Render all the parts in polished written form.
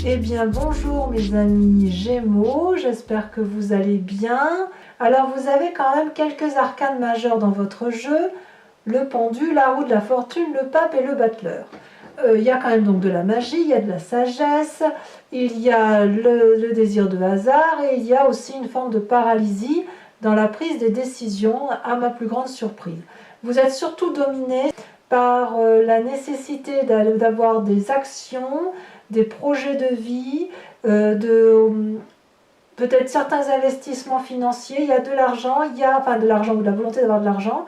Eh bien bonjour mes amis Gémeaux, j'espère que vous allez bien. Alors vous avez quand même quelques arcanes majeurs dans votre jeu, le pendu, la roue de la fortune, le pape et le battleur. Il y a quand même donc de la magie, il y a de la sagesse, il y a le désir de hasard et il y a aussi une forme de paralysie dans la prise des décisions, à ma plus grande surprise. Vous êtes surtout dominé par la nécessité d'avoir des actions, des projets de vie, peut-être certains investissements financiers, il y a de l'argent, enfin de l'argent ou de la volonté d'avoir de l'argent,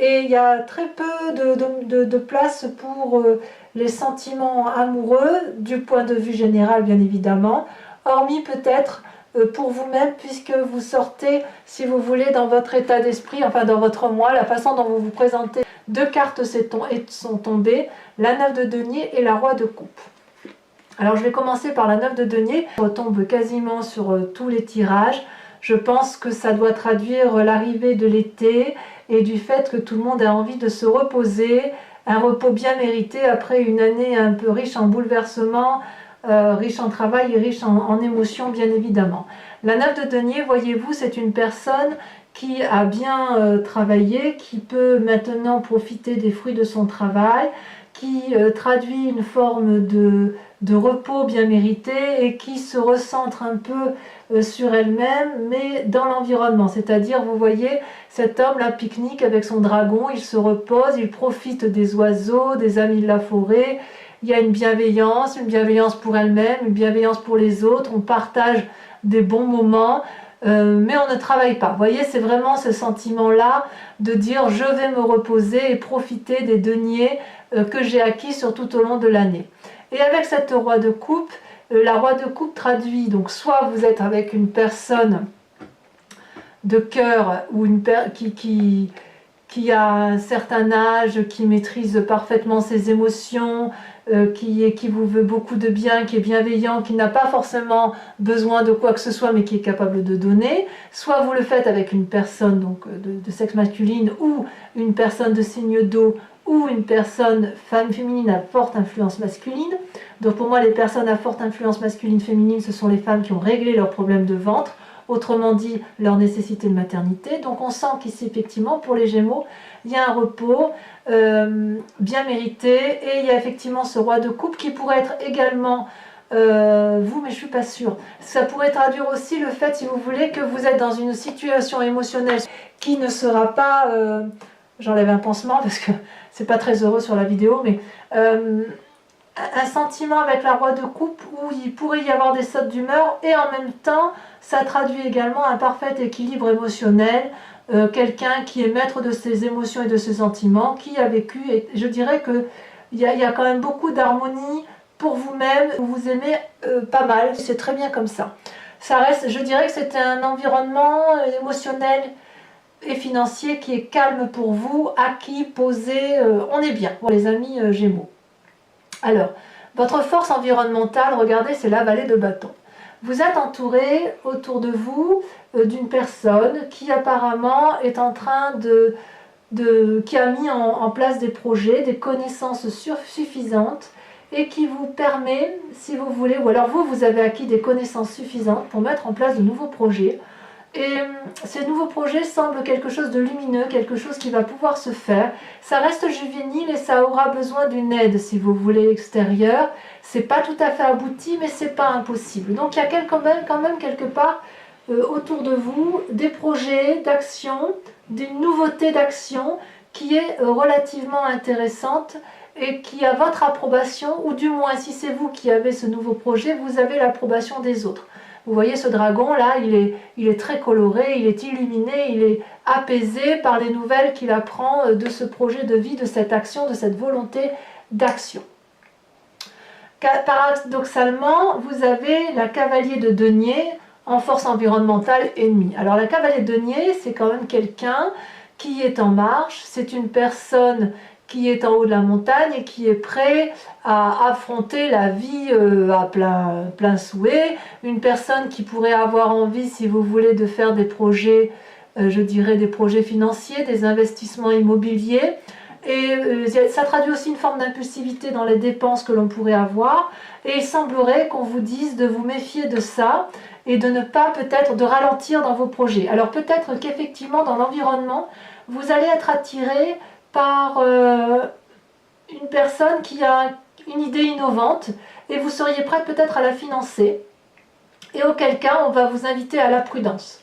et il y a très peu de place pour les sentiments amoureux, du point de vue général bien évidemment, hormis peut-être pour vous-même, puisque vous sortez, si vous voulez, dans votre état d'esprit, enfin dans votre moi, la façon dont vous vous présentez. Deux cartes sont tombées, la 9 de denier et la roi de coupe. Alors je vais commencer par la 9 de denier, on retombe quasiment sur tous les tirages. Je pense que ça doit traduire l'arrivée de l'été et du fait que tout le monde a envie de se reposer, un repos bien mérité après une année un peu riche en bouleversements, riche en travail et riche en émotions bien évidemment. La 9 de denier, voyez-vous, c'est une personne qui a bien travaillé, qui peut maintenant profiter des fruits de son travail, qui traduit une forme de repos bien mérité et qui se recentre un peu sur elle-même, mais dans l'environnement. C'est-à-dire, vous voyez, cet homme là pique-nique avec son dragon, il se repose, il profite des oiseaux, des amis de la forêt. Il y a une bienveillance pour elle-même, une bienveillance pour les autres, on partage des bons moments, mais on ne travaille pas. Vous voyez, c'est vraiment ce sentiment-là de dire je vais me reposer et profiter des deniers que j'ai acquis sur tout au long de l'année. Et avec cette roi de coupe, la roi de coupe traduit, donc soit vous êtes avec une personne de cœur ou qui a un certain âge, qui maîtrise parfaitement ses émotions, qui vous veut beaucoup de bien, qui est bienveillant, qui n'a pas forcément besoin de quoi que ce soit, mais qui est capable de donner. Soit vous le faites avec une personne donc, de sexe masculine ou une personne de signe d'eau ou une personne féminine à forte influence masculine. Donc pour moi, les personnes à forte influence masculine-féminine, ce sont les femmes qui ont réglé leurs problèmes de ventre, autrement dit leur nécessité de maternité. Donc on sent qu'ici effectivement pour les Gémeaux il y a un repos bien mérité et il y a effectivement ce roi de coupe qui pourrait être également vous, mais je suis pas sûre. Ça pourrait traduire aussi le fait, si vous voulez, que vous êtes dans une situation émotionnelle qui ne sera pas j'enlève un pansement parce que c'est pas très heureux sur la vidéo, mais un sentiment avec la roi de coupe où il pourrait y avoir des sautes d'humeur et en même temps ça traduit également un parfait équilibre émotionnel, quelqu'un qui est maître de ses émotions et de ses sentiments, qui a vécu, et je dirais que il y a quand même beaucoup d'harmonie pour vous-même, vous aimez pas mal, c'est très bien comme ça. Ça reste, je dirais que c'est un environnement émotionnel et financier qui est calme pour vous, acquis, posé, on est bien pour les amis Gémeaux. Alors, votre force environnementale, regardez, c'est la vallée de bâton. Vous êtes entouré autour de vous d'une personne qui apparemment est en train qui a mis en place des projets, des connaissances suffisantes et qui vous permet, si vous voulez, ou alors vous avez acquis des connaissances suffisantes pour mettre en place de nouveaux projets. Et ces nouveaux projets semblent quelque chose de lumineux, quelque chose qui va pouvoir se faire. Ça reste juvénile et ça aura besoin d'une aide, si vous voulez, extérieure. C'est pas tout à fait abouti, mais c'est pas impossible. Donc il y a quand même quelque part autour de vous des projets d'action, des nouveautés d'action qui est relativement intéressante et qui a votre approbation, ou du moins si c'est vous qui avez ce nouveau projet, vous avez l'approbation des autres. Vous voyez ce dragon là, il est très coloré, il est illuminé, il est apaisé par les nouvelles qu'il apprend de ce projet de vie, de cette action, de cette volonté d'action. Paradoxalement, vous avez la cavalier de denier en force environnementale ennemie. Alors la cavalier de denier, c'est quand même quelqu'un qui est en marche, c'est une personne qui est en haut de la montagne et qui est prêt à affronter la vie à plein souhait, une personne qui pourrait avoir envie, si vous voulez, de faire des projets, je dirais des projets financiers, des investissements immobiliers, Et ça traduit aussi une forme d'impulsivité dans les dépenses que l'on pourrait avoir. Et il semblerait qu'on vous dise de vous méfier de ça et de ne pas peut-être de ralentir dans vos projets. Alors peut-être qu'effectivement dans l'environnement, vous allez être attiré par une personne qui a une idée innovante et vous seriez prête peut-être à la financer. Et auquel cas, on va vous inviter à la prudence.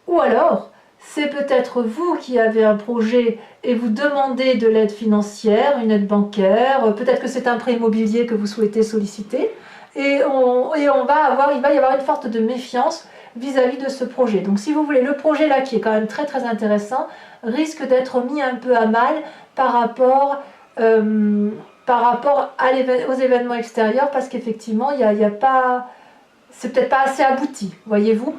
Ou alors, c'est peut-être vous qui avez un projet et vous demandez de l'aide financière, une aide bancaire, peut-être que c'est un prêt immobilier que vous souhaitez solliciter, et il va y avoir une forte de méfiance vis-à-vis de ce projet. Donc si vous voulez, le projet là qui est quand même très très intéressant, risque d'être mis un peu à mal par rapport aux événements extérieurs, parce qu'effectivement, il y a pas... c'est peut-être pas assez abouti, voyez-vous.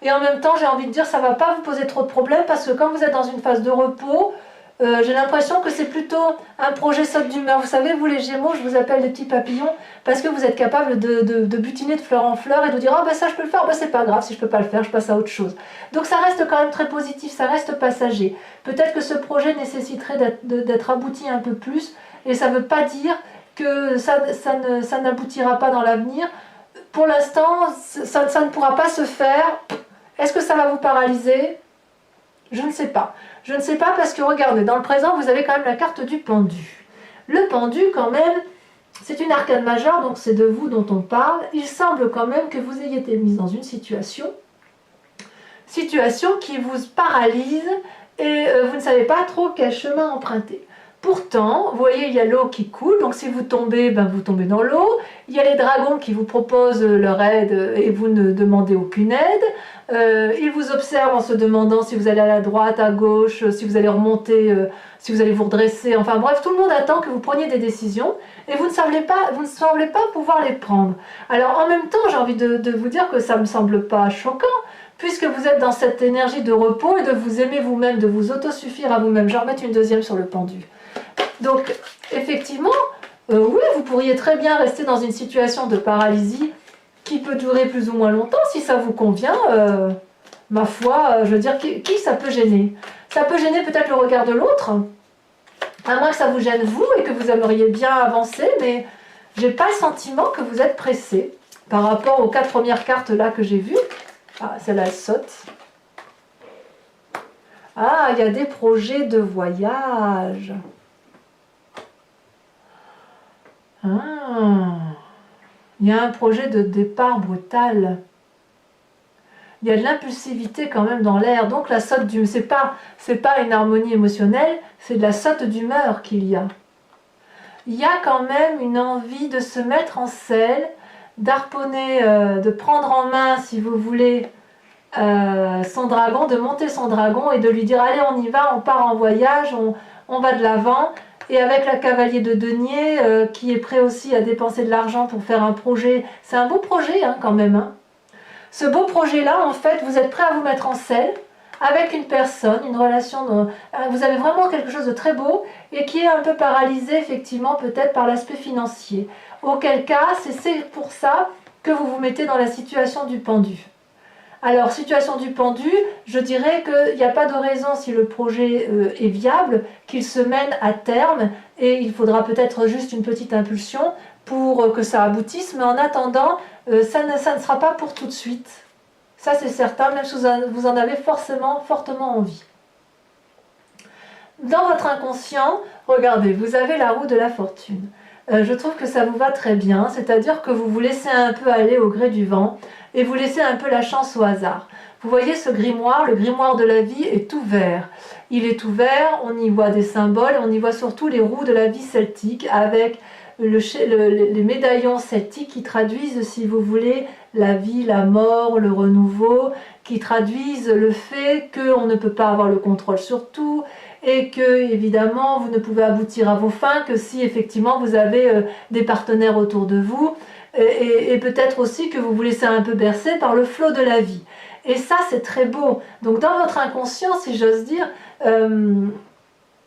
Et en même temps, j'ai envie de dire, ça ne va pas vous poser trop de problèmes, parce que quand vous êtes dans une phase de repos, j'ai l'impression que c'est plutôt un projet saute d'humeur. Vous savez, vous les Gémeaux, je vous appelle les petits papillons, parce que vous êtes capable de butiner de fleur en fleur et de dire « Ah ben ça je peux le faire, ben c'est pas grave, si je peux pas le faire, je passe à autre chose ». Donc ça reste quand même très positif, ça reste passager. Peut-être que ce projet nécessiterait d'être abouti un peu plus, et ça ne veut pas dire que ça n'aboutira pas dans l'avenir. Pour l'instant, ça ne pourra pas se faire. Est-ce que ça va vous paralyser? Je ne sais pas. Je ne sais pas parce que regardez, dans le présent, vous avez quand même la carte du pendu. Le pendu, quand même, c'est une arcane majeure, donc c'est de vous dont on parle. Il semble quand même que vous ayez été mis dans une situation qui vous paralyse et vous ne savez pas trop quel chemin emprunter. Pourtant, vous voyez, il y a l'eau qui coule, donc si vous tombez, ben vous tombez dans l'eau. Il y a les dragons qui vous proposent leur aide et vous ne demandez aucune aide. Ils vous observent en se demandant si vous allez à la droite, à gauche, si vous allez remonter, si vous allez vous redresser. Enfin bref, tout le monde attend que vous preniez des décisions et vous ne semblez pas pouvoir les prendre. Alors en même temps, j'ai envie de vous dire que ça ne me semble pas choquant, puisque vous êtes dans cette énergie de repos et de vous aimer vous-même, de vous autosuffire à vous-même. Je vais remettre une deuxième sur le pendu. Donc, effectivement, oui, vous pourriez très bien rester dans une situation de paralysie qui peut durer plus ou moins longtemps, si ça vous convient. Ma foi, je veux dire, qui ça peut gêner? Ça peut gêner peut-être le regard de l'autre, à moins que ça vous gêne vous et que vous aimeriez bien avancer, mais j'ai pas le sentiment que vous êtes pressé par rapport aux 4 premières cartes là que j'ai vues. Ah, celle-là, elle saute. Ah, il y a des projets de voyage. Il y a un projet de départ brutal. Il y a de l'impulsivité quand même dans l'air. Donc la saute d'humeur, c'est pas une harmonie émotionnelle, c'est de la saute d'humeur qu'il y a. Il y a quand même une envie de se mettre en selle, d'harponner, de prendre en main, si vous voulez, son dragon, de monter son dragon et de lui dire allez on y va, on part en voyage, on va de l'avant. Et avec la cavalier de denier qui est prêt aussi à dépenser de l'argent pour faire un projet, c'est un beau projet hein, quand même. Hein. Ce beau projet-là, en fait, vous êtes prêt à vous mettre en selle avec une personne, une relation, vous avez vraiment quelque chose de très beau et qui est un peu paralysé effectivement peut-être par l'aspect financier. Auquel cas, c'est pour ça que vous vous mettez dans la situation du pendu. Alors, situation du pendu, je dirais qu'il n'y a pas de raison, si le projet est viable, qu'il se mène à terme et il faudra peut-être juste une petite impulsion pour que ça aboutisse, mais en attendant, ça ne sera pas pour tout de suite. Ça c'est certain, même si vous en avez fortement envie. Dans votre inconscient, regardez, vous avez la roue de la fortune. Je trouve que ça vous va très bien, c'est-à-dire que vous vous laissez un peu aller au gré du vent et vous laissez un peu la chance au hasard. Vous voyez ce grimoire, le grimoire de la vie est ouvert. Il est ouvert, on y voit des symboles, on y voit surtout les roues de la vie celtique avec les médaillons celtiques qui traduisent, si vous voulez, la vie, la mort, le renouveau, qui traduisent le fait qu'on ne peut pas avoir le contrôle sur tout, et que évidemment vous ne pouvez aboutir à vos fins que si effectivement vous avez des partenaires autour de vous et peut-être aussi que vous vous laissez un peu bercer par le flot de la vie. Et ça c'est très beau. Donc dans votre inconscient, si j'ose dire,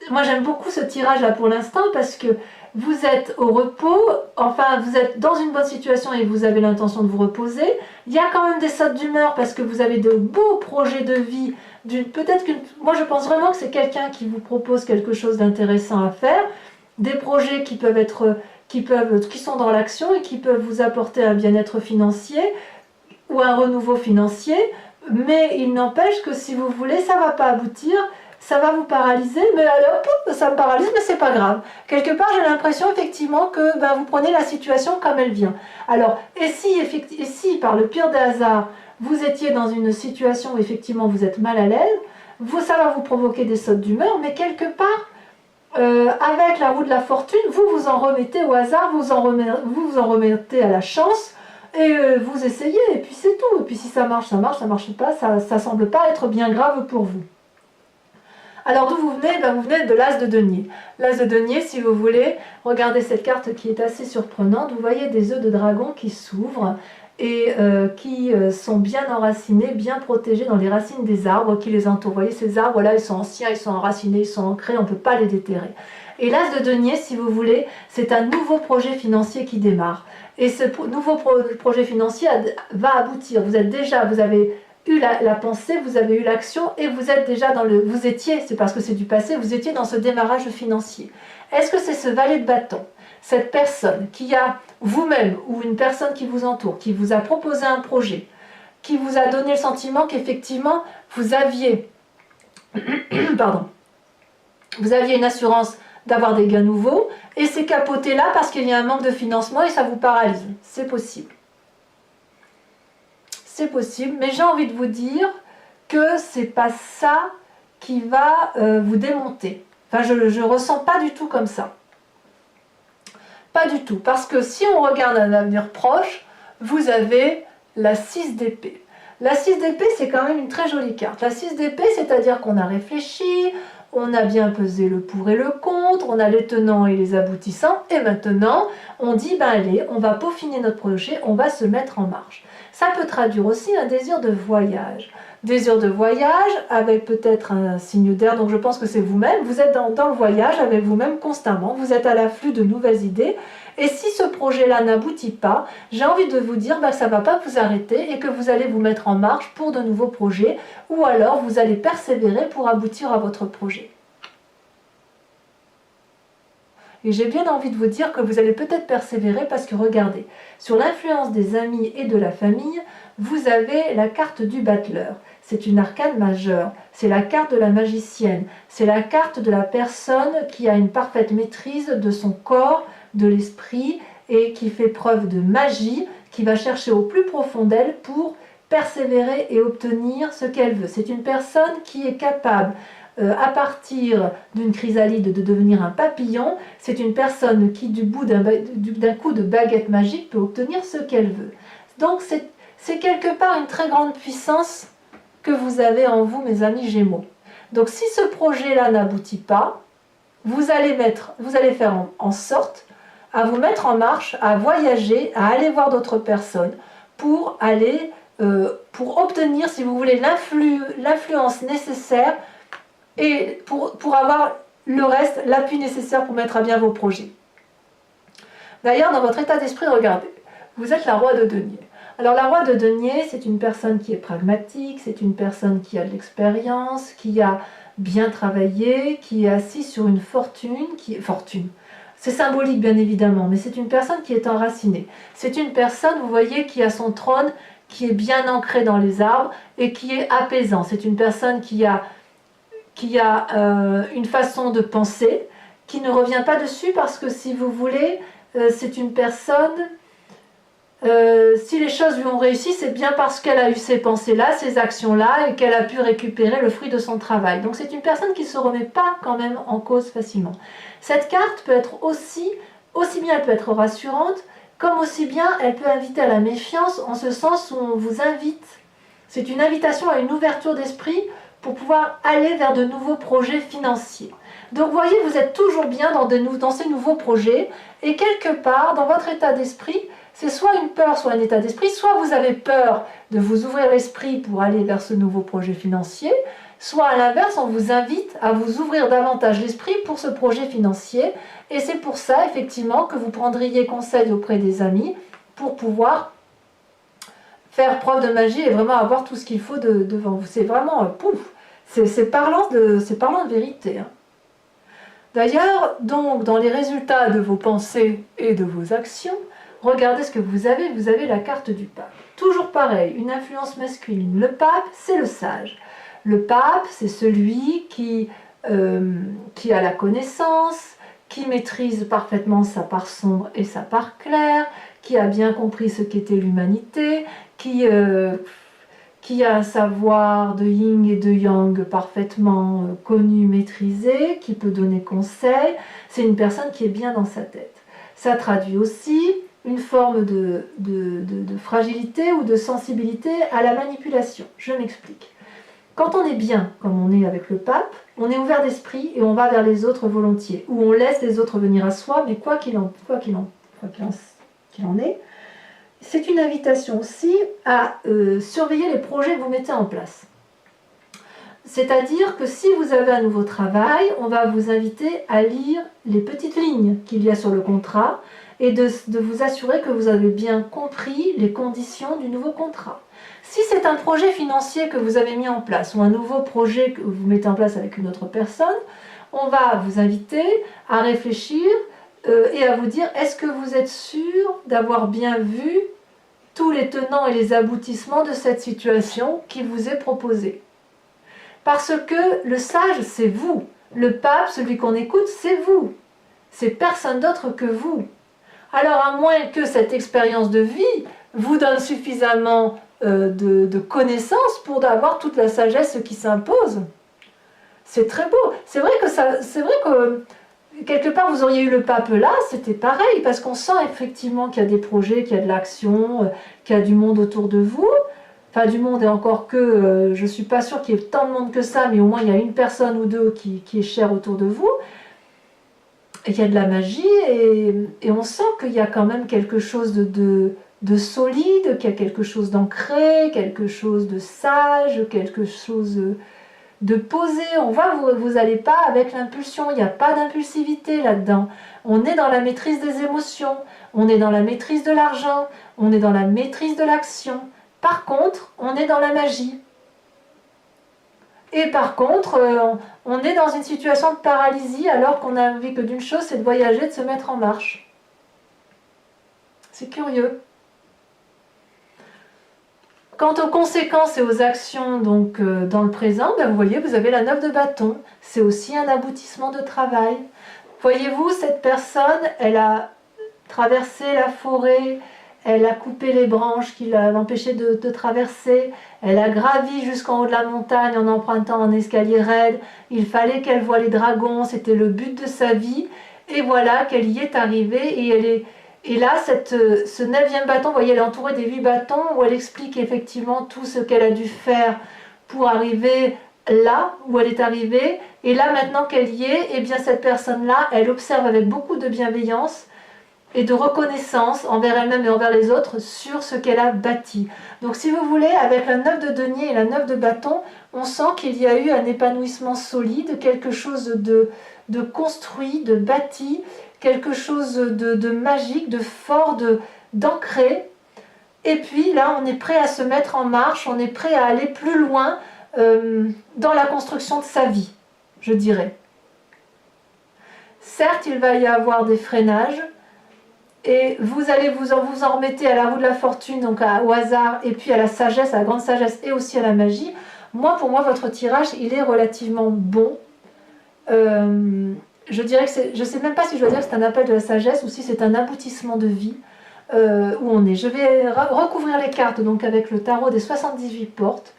moi j'aime beaucoup ce tirage là pour l'instant parce que vous êtes au repos, enfin vous êtes dans une bonne situation et vous avez l'intention de vous reposer. Il y a quand même des sautes d'humeur parce que vous avez de beaux projets de vie peut-être moi je pense vraiment que c'est quelqu'un qui vous propose quelque chose d'intéressant à faire, des projets qui sont dans l'action et qui peuvent vous apporter un bien-être financier ou un renouveau financier, mais il n'empêche que si vous voulez, ça ne va pas aboutir, ça va vous paralyser, mais alors, ça me paralyse, mais c'est pas grave. Quelque part, j'ai l'impression effectivement que vous prenez la situation comme elle vient. Alors, et si par le pire des hasards, vous étiez dans une situation où effectivement vous êtes mal à l'aise, ça va vous provoquer des sautes d'humeur, mais quelque part, avec la roue de la fortune, vous vous en remettez au hasard, vous vous en remettez à la chance, et vous essayez, et puis c'est tout. Et puis si ça marche, ça marche, ça marche pas, ça semble pas être bien grave pour vous. Alors d'où vous venez? Vous venez de l'as de denier. L'as de denier, si vous voulez, regardez cette carte qui est assez surprenante. Vous voyez des œufs de dragon qui s'ouvrent et qui sont bien enracinés, bien protégés dans les racines des arbres qui les entourent. Vous voyez, ces arbres là, ils sont anciens, ils sont enracinés, ils sont ancrés, on ne peut pas les déterrer. Et l'as de denier, si vous voulez, c'est un nouveau projet financier qui démarre. Et ce nouveau projet financier va aboutir. Vous avez eu la pensée, vous avez eu l'action et vous êtes déjà vous étiez, c'est parce que c'est du passé, vous étiez dans ce démarrage financier. Est-ce que c'est ce valet de bâton, cette personne qui a vous-même ou une personne qui vous entoure, qui vous a proposé un projet, qui vous a donné le sentiment qu'effectivement vous aviez, pardon, vous aviez une assurance d'avoir des gains nouveaux et c'est capoté là parce qu'il y a un manque de financement et ça vous paralyse? C'est possible. C'est possible, mais j'ai envie de vous dire que c'est pas ça qui va vous démonter. Enfin, je ne ressens pas du tout comme ça. Pas du tout, parce que si on regarde un avenir proche, vous avez la 6 d'épée. La 6 d'épée, c'est quand même une très jolie carte. La 6 d'épée, c'est-à-dire qu'on a réfléchi, on a bien pesé le pour et le contre, on a les tenants et les aboutissants, et maintenant, on dit, allez, on va peaufiner notre projet, on va se mettre en marche. Ça peut traduire aussi un désir de voyage. Désir de voyage avec peut-être un signe d'air, donc je pense que c'est vous-même, vous êtes dans le voyage avec vous-même constamment, vous êtes à l'afflux de nouvelles idées, et si ce projet-là n'aboutit pas, j'ai envie de vous dire que ça ne va pas vous arrêter et que vous allez vous mettre en marche pour de nouveaux projets, ou alors vous allez persévérer pour aboutir à votre projet. Et j'ai bien envie de vous dire que vous allez peut-être persévérer parce que regardez, sur l'influence des amis et de la famille, vous avez la carte du battleur. C'est une arcane majeure, c'est la carte de la magicienne, c'est la carte de la personne qui a une parfaite maîtrise de son corps, de l'esprit et qui fait preuve de magie, qui va chercher au plus profond d'elle pour persévérer et obtenir ce qu'elle veut. C'est une personne qui est capable à partir d'une chrysalide de devenir un papillon, c'est une personne qui du bout d'un coup de baguette magique peut obtenir ce qu'elle veut. Donc c'est quelque part une très grande puissance que vous avez en vous, mes amis Gémeaux. Donc si ce projet-là n'aboutit pas, vous allez faire en sorte à vous mettre en marche, à voyager, à aller voir d'autres personnes pour obtenir, si vous voulez, l'influence nécessaire et pour avoir le reste, l'appui nécessaire pour mettre à bien vos projets. D'ailleurs, dans votre état d'esprit, regardez, vous êtes la roi de denier. Alors la roi de denier, c'est une personne qui est pragmatique, c'est une personne qui a de l'expérience, qui a bien travaillé, qui est assise sur une fortune. C'est symbolique bien évidemment, mais c'est une personne qui est enracinée. C'est une personne, vous voyez, qui a son trône, qui est bien ancré dans les arbres et qui est apaisant. C'est une personne qui a une façon de penser, qui ne revient pas dessus parce que si vous voulez, c'est une personne, si les choses lui ont réussi, c'est bien parce qu'elle a eu ces pensées-là, ces actions-là, et qu'elle a pu récupérer le fruit de son travail. Donc c'est une personne qui ne se remet pas quand même en cause facilement. Cette carte peut être aussi bien elle peut être rassurante, comme aussi bien elle peut inviter à la méfiance, en ce sens où on vous invite. C'est une invitation à une ouverture d'esprit pour pouvoir aller vers de nouveaux projets financiers. Donc vous voyez, vous êtes toujours bien dans ces nouveaux projets, et quelque part, dans votre état d'esprit, c'est soit une peur, soit un état d'esprit, soit vous avez peur de vous ouvrir l'esprit pour aller vers ce nouveau projet financier, soit à l'inverse, on vous invite à vous ouvrir davantage l'esprit pour ce projet financier, et c'est pour ça, effectivement, que vous prendriez conseil auprès des amis pour pouvoir faire preuve de magie et vraiment avoir tout ce qu'il faut devant vous. C'est vraiment pouf, C'est parlant de vérité. Hein. D'ailleurs, donc, dans les résultats de vos pensées et de vos actions, regardez ce que vous avez. Vous avez la carte du pape. Toujours pareil, une influence masculine. Le pape, c'est le sage. Le pape, c'est celui qui a la connaissance, qui maîtrise parfaitement sa part sombre et sa part claire, qui a bien compris ce qu'était l'humanité, qui a un savoir de yin et de yang parfaitement connu, maîtrisé, qui peut donner conseil. C'est une personne qui est bien dans sa tête. Ça traduit aussi une forme de fragilité ou de sensibilité à la manipulation. Je m'explique. Quand on est bien, comme on est avec le pape, on est ouvert d'esprit et on va vers les autres volontiers, ou on laisse les autres venir à soi, mais quoi qu'il en est, c'est une invitation aussi à surveiller les projets que vous mettez en place. C'est-à-dire que si vous avez un nouveau travail, on va vous inviter à lire les petites lignes qu'il y a sur le contrat et de vous assurer que vous avez bien compris les conditions du nouveau contrat. Si c'est un projet financier que vous avez mis en place ou un nouveau projet que vous mettez en place avec une autre personne, on va vous inviter à réfléchir et à vous dire, est-ce que vous êtes sûr d'avoir bien vu tous les tenants et les aboutissements de cette situation qui vous est proposée? Parce que le sage, c'est vous. Le pape, celui qu'on écoute, c'est vous. C'est personne d'autre que vous. Alors, à moins que cette expérience de vie vous donne suffisamment de connaissances pour avoir toute la sagesse qui s'impose. C'est très beau. C'est vrai que quelque part vous auriez eu le pape là, c'était pareil, parce qu'on sent effectivement qu'il y a des projets, qu'il y a de l'action, qu'il y a du monde autour de vous. Enfin, du monde, et encore que je ne suis pas sûre qu'il y ait tant de monde que ça, mais au moins il y a une personne ou deux qui est chère autour de vous. Et qu'il y a de la magie, et on sent qu'il y a quand même quelque chose de solide, qu'il y a quelque chose d'ancré, quelque chose de sage, quelque chose de posé. On voit, vous n'allez pas avec l'impulsion, il n'y a pas d'impulsivité là-dedans. On est dans la maîtrise des émotions, on est dans la maîtrise de l'argent, on est dans la maîtrise de l'action. Par contre, on est dans la magie. Et par contre, on est dans une situation de paralysie alors qu'on a envie que d'une chose, c'est de voyager, de se mettre en marche. C'est curieux. Quant aux conséquences et aux actions donc, dans le présent, ben vous voyez, vous avez la 9 de bâton. C'est aussi un aboutissement de travail. Voyez-vous, cette personne, elle a traversé la forêt, elle a coupé les branches qui l'empêchaient de traverser, elle a gravi jusqu'en haut de la montagne en empruntant un escalier raide, il fallait qu'elle voie les dragons, c'était le but de sa vie, et voilà qu'elle y est arrivée, et là, ce 9e bâton, vous voyez, elle est entourée des 8 bâtons, où elle explique effectivement tout ce qu'elle a dû faire pour arriver là où elle est arrivée, et là maintenant qu'elle y est, eh bien cette personne-là, elle observe avec beaucoup de bienveillance, et de reconnaissance envers elle-même et envers les autres sur ce qu'elle a bâti. Donc si vous voulez, avec la 9 de denier et la 9 de bâton, on sent qu'il y a eu un épanouissement solide, quelque chose de construit, de bâti, quelque chose de magique, de fort, d'ancré. Et puis là, on est prêt à se mettre en marche, on est prêt à aller plus loin dans la construction de sa vie, je dirais. Certes, il va y avoir des freinages, et vous allez vous en remettez à la roue de la fortune, donc au hasard, et puis à la sagesse, à la grande sagesse, et aussi à la magie. Pour moi, votre tirage, il est relativement bon. Je dirais que je ne sais même pas si je dois dire que c'est un appel de la sagesse ou si c'est un aboutissement de vie où on est. Je vais recouvrir les cartes donc avec le tarot des 78 portes.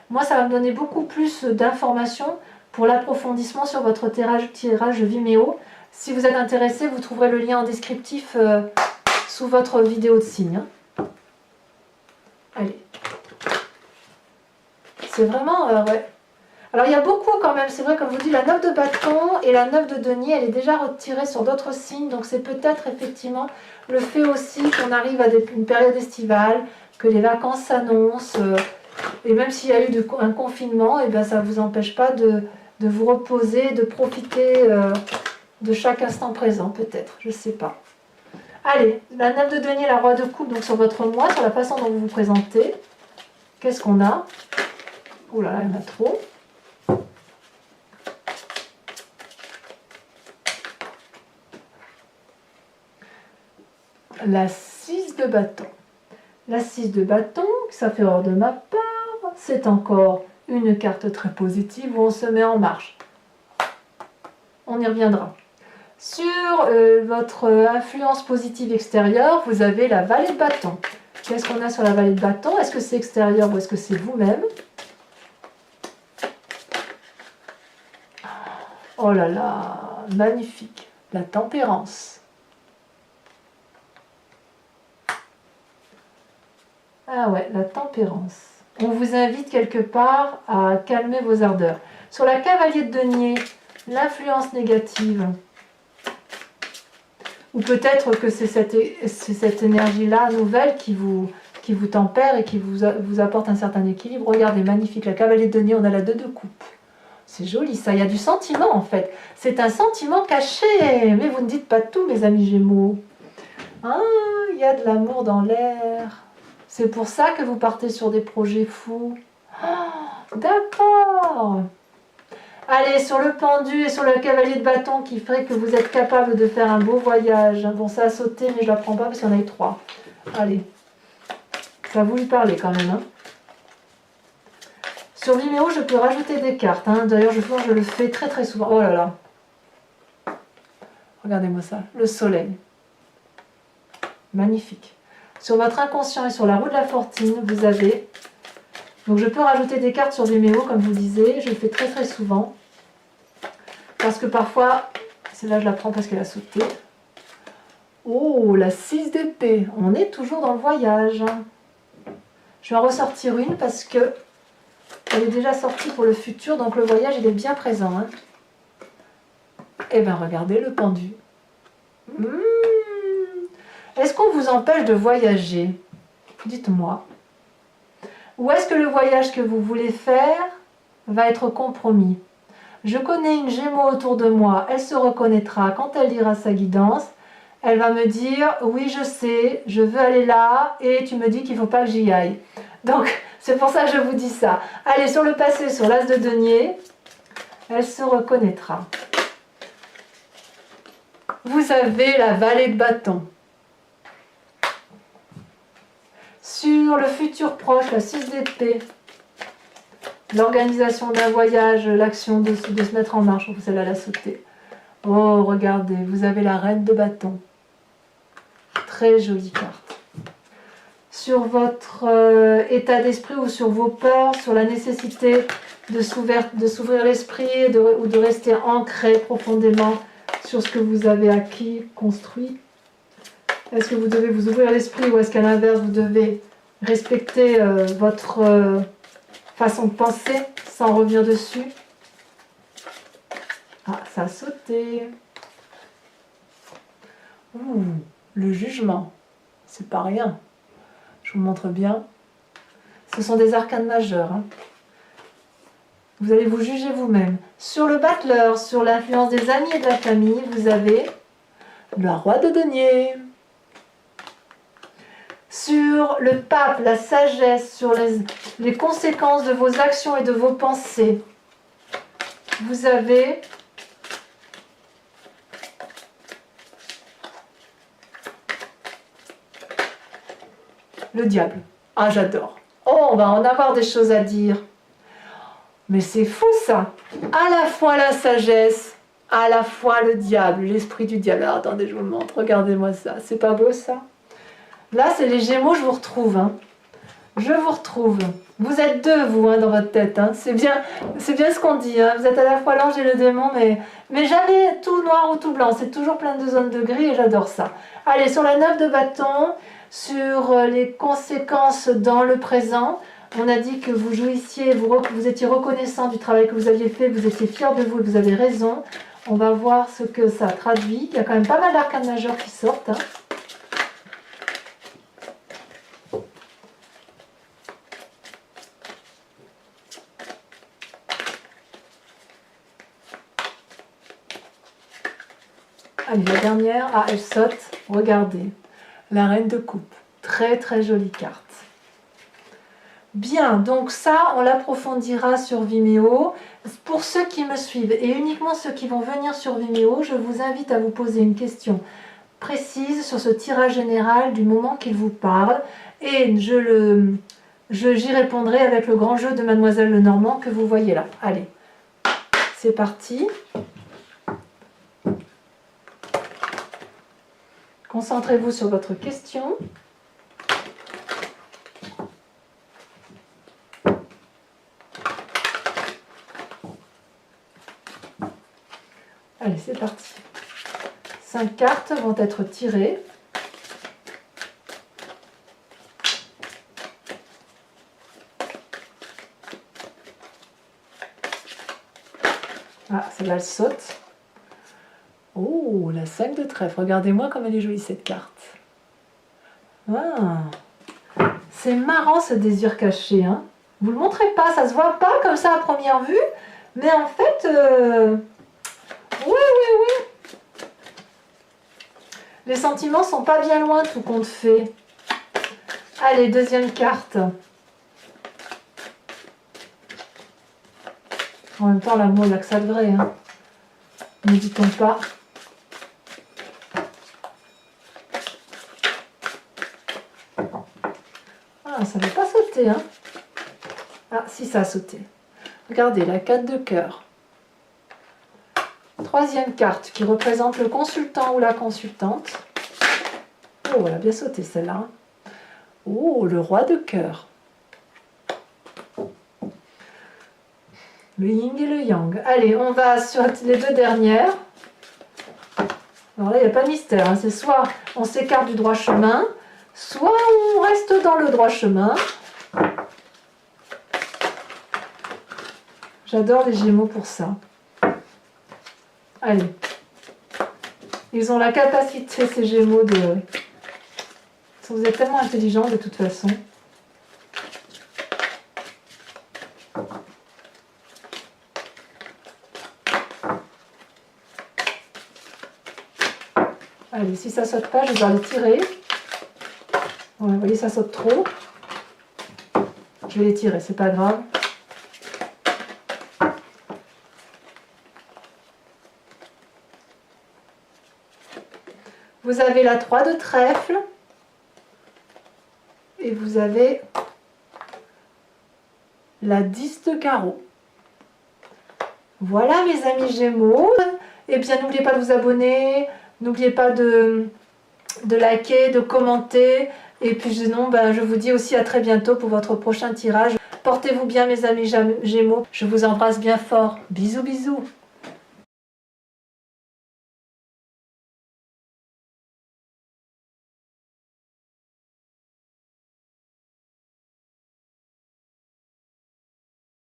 Moi, ça va me donner beaucoup plus d'informations pour l'approfondissement sur votre tirage Vimeo. Si vous êtes intéressé, vous trouverez le lien en descriptif sous votre vidéo de signe. Allez. C'est vraiment... ouais. Alors il y a beaucoup quand même, c'est vrai, comme je vous dis, la 9 de bâton et la 9 de denier, elle est déjà retirée sur d'autres signes, donc c'est peut-être effectivement le fait aussi qu'on arrive à une période estivale, que les vacances s'annoncent, et même s'il y a eu un confinement, et ben ça ne vous empêche pas de vous reposer, de profiter de chaque instant présent, peut-être, je ne sais pas. Allez, la 9 de denier, la roi de coupe, donc sur votre mois, sur la façon dont vous vous présentez. Qu'est-ce qu'on a? Ouh là là, il y en a trop. la 6 de bâton. La 6 de bâton, ça fait hors de ma part, c'est encore une carte très positive où on se met en marche. On y reviendra. Sur votre influence positive extérieure, vous avez la vallée de bâton. Qu'est-ce qu'on a sur la vallée de bâton? Est-ce que c'est extérieur ou est-ce que c'est vous-même? Oh là là, magnifique. La tempérance. Ah ouais, la tempérance. On vous invite quelque part à calmer vos ardeurs. Sur la cavalier de denier, l'influence négative. Ou peut-être que c'est cette énergie-là nouvelle qui vous tempère et qui vous apporte un certain équilibre. Regardez, magnifique, la cavalier de denier, on a la 2 de coupe. C'est joli ça, il y a du sentiment en fait. C'est un sentiment caché. Mais vous ne dites pas tout, mes amis Gémeaux. Ah, il y a de l'amour dans l'air. C'est pour ça que vous partez sur des projets fous. Oh, d'accord. Allez, sur le pendu et sur le cavalier de bâton qui ferait que vous êtes capable de faire un beau voyage. Bon, ça a sauté, mais je ne la prends pas parce qu'il y en a eu 3. Allez, ça vous lui parlez quand même. Hein. Sur Vimeo, je peux rajouter des cartes. Hein. D'ailleurs, je le fais très très souvent. Oh là là. Regardez-moi ça. Le soleil. Magnifique. Sur votre inconscient et sur la roue de la fortune, vous avez... Donc je peux rajouter des cartes sur Vimeo, comme je vous disais. Je le fais très très souvent. Parce que parfois... Celle-là, je la prends parce qu'elle a sauté. Oh, la 6 d'épée. On est toujours dans le voyage. Je vais en ressortir une parce que... Elle est déjà sortie pour le futur, donc le voyage, il est bien présent. Hein. Eh bien, regardez le pendu. Est-ce qu'on vous empêche de voyager? Dites-moi. Ou est-ce que le voyage que vous voulez faire va être compromis? Je connais une Gémeaux autour de moi, elle se reconnaîtra quand elle lira sa guidance. Elle va me dire, oui je sais, je veux aller là, et tu me dis qu'il ne faut pas que j'y aille. Donc, c'est pour ça que je vous dis ça. Allez, sur le passé, sur l'as de denier, elle se reconnaîtra. Vous avez la vallée de bâton. Sur le futur proche, la 6 d'épée, l'organisation d'un voyage, l'action de se mettre en marche. Celle-là, elle a sauté. Oh, regardez, vous avez la reine de bâton. Très jolie carte. Sur votre état d'esprit ou sur vos peurs, sur la nécessité de s'ouvrir l'esprit ou de rester ancré profondément sur ce que vous avez acquis, construit. Est-ce que vous devez vous ouvrir l'esprit ou est-ce qu'à l'inverse, vous devez respecter votre façon de penser sans revenir dessus? Ah, ça a sauté. Ouh, le jugement. C'est pas rien. Je vous montre bien. Ce sont des arcanes majeurs. Hein. Vous allez vous juger vous-même. Sur le battleur, sur l'influence des amis et de la famille, vous avez le roi de denier. Sur le pape, la sagesse, sur les conséquences de vos actions et de vos pensées, vous avez le diable. Ah, j'adore. Oh, on va en avoir des choses à dire. Mais c'est fou ça. À la fois la sagesse, à la fois le diable, l'esprit du diable. Alors, attendez, je vous le montre. Regardez-moi ça. C'est pas beau ça? Là, c'est les Gémeaux, je vous retrouve. Hein. Je vous retrouve. Vous êtes deux, vous, hein, dans votre tête. Hein. C'est bien ce qu'on dit. Hein. Vous êtes à la fois l'ange et le démon, mais jamais tout noir ou tout blanc. C'est toujours plein de zones de gris et j'adore ça. Allez, sur la 9 de bâton, sur les conséquences dans le présent, on a dit que vous jouissiez, vous étiez reconnaissant du travail que vous aviez fait, vous étiez fier de vous et vous avez raison. On va voir ce que ça traduit. Il y a quand même pas mal d'arcanes majeurs qui sortent. Hein. Allez, la dernière, ah, elle saute, regardez, la reine de coupe, très très jolie carte. Bien, donc ça, on l'approfondira sur Vimeo. Pour ceux qui me suivent, et uniquement ceux qui vont venir sur Vimeo, je vous invite à vous poser une question précise sur ce tirage général du moment qu'il vous parle. Et j'y répondrai avec le grand jeu de Mademoiselle Lenormand que vous voyez là. Allez, c'est parti. Concentrez-vous sur votre question. Allez, c'est parti. 5 cartes vont être tirées. Ah, celle-là, elle saute. Oh, la 5 de trèfle. Regardez-moi comme elle est jolie, cette carte. Ah, c'est marrant, ce désir caché. Hein. Vous ne le montrez pas, ça ne se voit pas comme ça à première vue. Mais en fait, oui. Les sentiments sont pas bien loin, tout compte fait. Allez, deuxième carte. En même temps, l'amour, il n'y a que ça de vrai. Hein. Ne dit-on pas. Ah, ça ne va pas sauter. Hein. Ah, si, ça a sauté. Regardez, la 4 de cœur. Troisième carte qui représente le consultant ou la consultante. Oh, elle a bien sauté celle-là. Oh, le roi de cœur. Le yin et le yang. Allez, on va sur les deux dernières. Alors là, il n'y a pas de mystère. Hein. C'est soit on s'écarte du droit chemin, soit on reste dans le droit chemin. J'adore les Gémeaux pour ça. Allez. Ils ont la capacité, ces Gémeaux, de... Vous êtes tellement intelligents de toute façon. Allez, si ça saute pas, je vais le tirer. Ouais, vous voyez, ça saute trop. Je vais les tirer, c'est pas grave. Vous avez la 3 de trèfle. Et vous avez la 10 de carreau. Voilà mes amis Gémeaux. Eh bien, n'oubliez pas de vous abonner. N'oubliez pas de liker, de commenter. Et puis sinon, je vous dis aussi à très bientôt pour votre prochain tirage. Portez-vous bien mes amis Gémeaux. Je vous embrasse bien fort. Bisous, bisous.